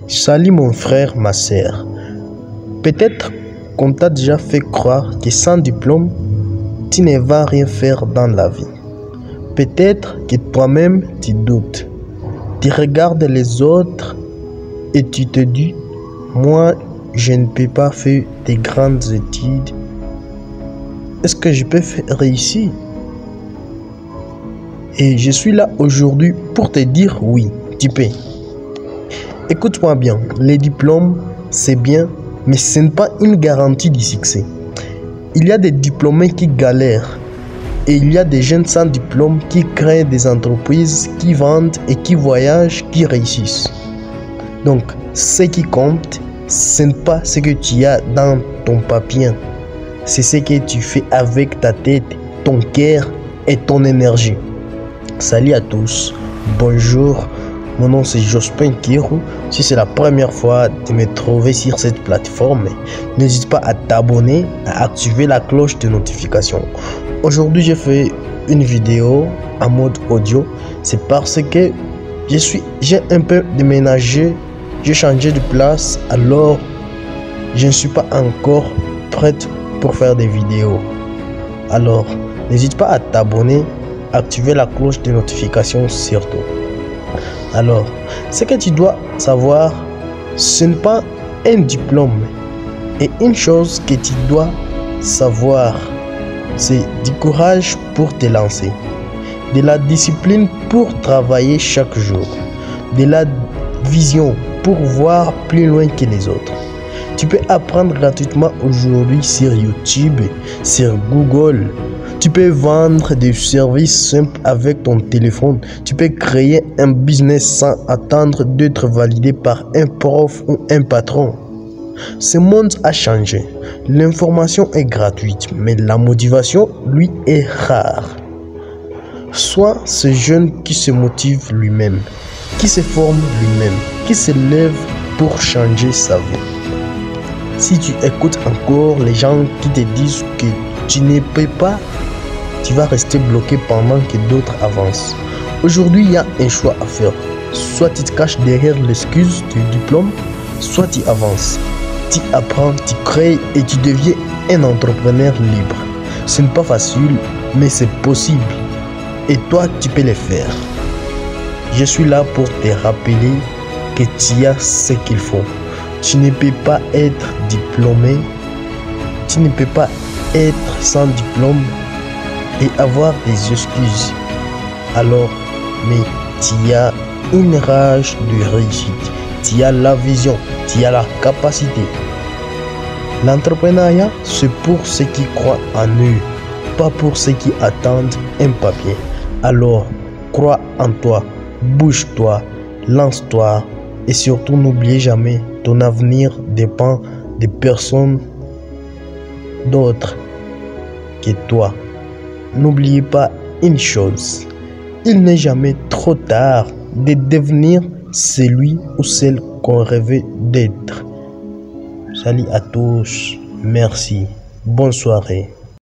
Salut mon frère, ma sœur. Peut-être qu'on t'a déjà fait croire que sans diplôme, tu ne vas rien faire dans la vie. Peut-être que toi-même tu doutes. Tu regardes les autres et tu te dis, moi je ne peux pas faire des grandes études. Est-ce que je peux réussir? Et je suis là aujourd'hui pour te dire oui, tu peux. Écoute-moi bien, les diplômes, c'est bien, mais ce n'est pas une garantie du succès. Il y a des diplômés qui galèrent et il y a des jeunes sans diplôme qui créent des entreprises, qui vendent et qui voyagent, qui réussissent. Donc, ce qui compte, ce n'est pas ce que tu as dans ton papier, c'est ce que tu fais avec ta tête, ton cœur et ton énergie. Salut à tous, bonjour, mon nom c'est Jospin Kirou. Si c'est la première fois de me trouver sur cette plateforme, n'hésite pas à t'abonner, à activer la cloche de notification. Aujourd'hui j'ai fait une vidéo en mode audio, c'est parce que j'ai un peu déménagé, j'ai changé de place, alors je ne suis pas encore prête pour faire des vidéos. Alors n'hésite pas à t'abonner, activer la cloche de notification surtout. Alors, ce que tu dois savoir, ce n'est pas un diplôme. Et une chose que tu dois savoir, c'est du courage pour te lancer, de la discipline pour travailler chaque jour, de la vision pour voir plus loin que les autres. Tu peux apprendre gratuitement aujourd'hui sur YouTube, sur Google. Tu peux vendre des services simples avec ton téléphone. Tu peux créer un business sans attendre d'être validé par un prof ou un patron. Ce monde a changé. L'information est gratuite, mais la motivation, lui, est rare. Sois ce jeune qui se motive lui-même, qui se forme lui-même, qui se lève pour changer sa vie. Si tu écoutes encore les gens qui te disent que tu ne peux pas, tu vas rester bloqué pendant que d'autres avancent. Aujourd'hui, il y a un choix à faire. Soit tu te caches derrière l'excuse du diplôme, soit tu avances. Tu apprends, tu crées et tu deviens un entrepreneur libre. Ce n'est pas facile, mais c'est possible. Et toi, tu peux le faire. Je suis là pour te rappeler que tu as ce qu'il faut. Tu ne peux pas être diplômé. Tu ne peux pas être sans diplôme et avoir des excuses. Alors, mais tu as une rage de réussite, tu as la vision, tu as la capacité. L'entrepreneuriat, c'est pour ceux qui croient en eux, pas pour ceux qui attendent un papier. Alors, crois en toi, bouge-toi, lance-toi et surtout n'oublie jamais, ton avenir dépend de personnes d'autres que toi. N'oubliez pas une chose, il n'est jamais trop tard de devenir celui ou celle qu'on rêvait d'être. Salut à tous, merci, bonne soirée.